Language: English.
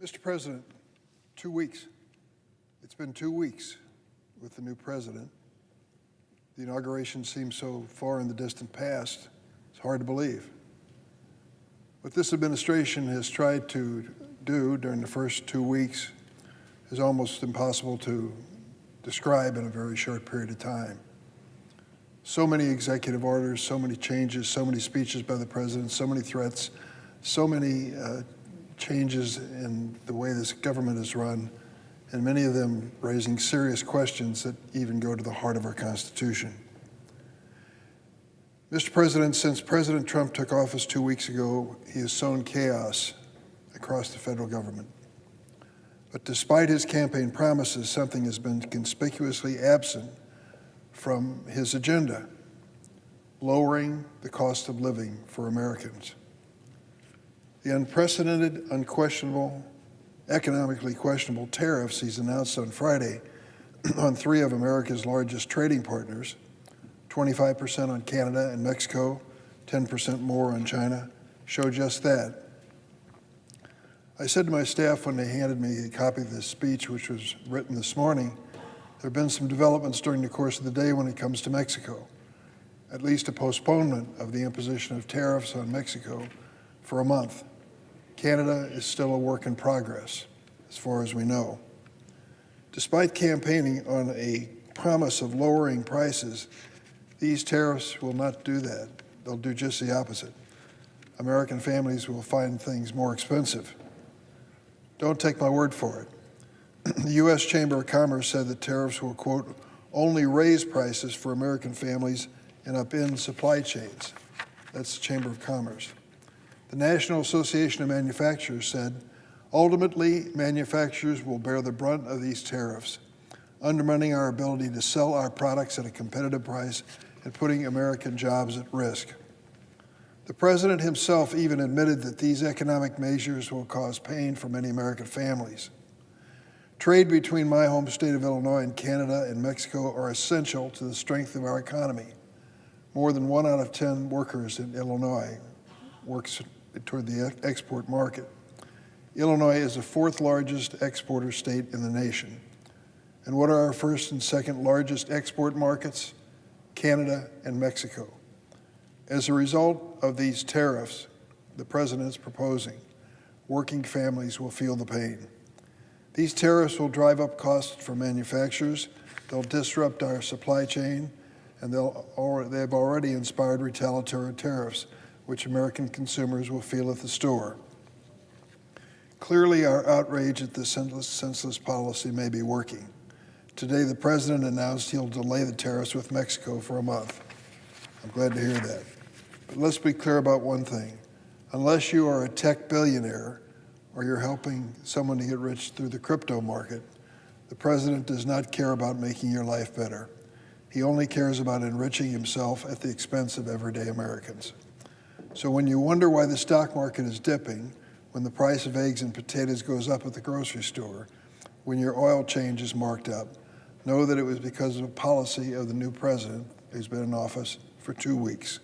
Mr. President, 2 weeks. It's been 2 weeks with the new president. The inauguration seems so far in the distant past, it's hard to believe. What this administration has tried to do during the first 2 weeks is almost impossible to describe in a very short period of time. So many executive orders, so many changes, so many speeches by the president, so many threats, so many changes in the way this government is run, and many of them raising serious questions that even go to the heart of our Constitution. Mr. President, since President Trump took office 2 weeks ago, he has sown chaos across the federal government. But despite his campaign promises, something has been conspicuously absent from his agenda: lowering the cost of living for Americans. The unprecedented, unquestionable, economically questionable tariffs he's announced on Friday on 3 of America's largest trading partners, 25% on Canada and Mexico, 10% more on China, show just that. I said to my staff when they handed me a copy of this speech, which was written this morning, there have been some developments during the course of the day when it comes to Mexico, at least a postponement of the imposition of tariffs on Mexico for a month. Canada is still a work in progress, as far as we know. Despite campaigning on a promise of lowering prices, these tariffs will not do that. They'll do just the opposite. American families will find things more expensive. Don't take my word for it. The U.S. Chamber of Commerce said that tariffs will, quote, only raise prices for American families and upend supply chains. That's the Chamber of Commerce. The National Association of Manufacturers said, ultimately, manufacturers will bear the brunt of these tariffs, undermining our ability to sell our products at a competitive price and putting American jobs at risk. The president himself even admitted that these economic measures will cause pain for many American families. Trade between my home state of Illinois and Canada and Mexico are essential to the strength of our economy. More than 1 out of 10 workers in Illinois works toward the export market. Illinois is the 4th largest exporter state in the nation. And what are our first and second largest export markets? Canada and Mexico. As a result of these tariffs the president is proposing, working families will feel the pain. These tariffs will drive up costs for manufacturers, they'll disrupt our supply chain, and they've already inspired retaliatory tariffs, which American consumers will feel at the store. Clearly, our outrage at this senseless policy may be working. Today, the president announced he'll delay the tariffs with Mexico for a month. I'm glad to hear that. But let's be clear about one thing. Unless you are a tech billionaire or you're helping someone to get rich through the crypto market, the president does not care about making your life better. He only cares about enriching himself at the expense of everyday Americans. So when you wonder why the stock market is dipping, when the price of eggs and potatoes goes up at the grocery store, when your oil change is marked up, know that it was because of a policy of the new president who's been in office for 2 weeks.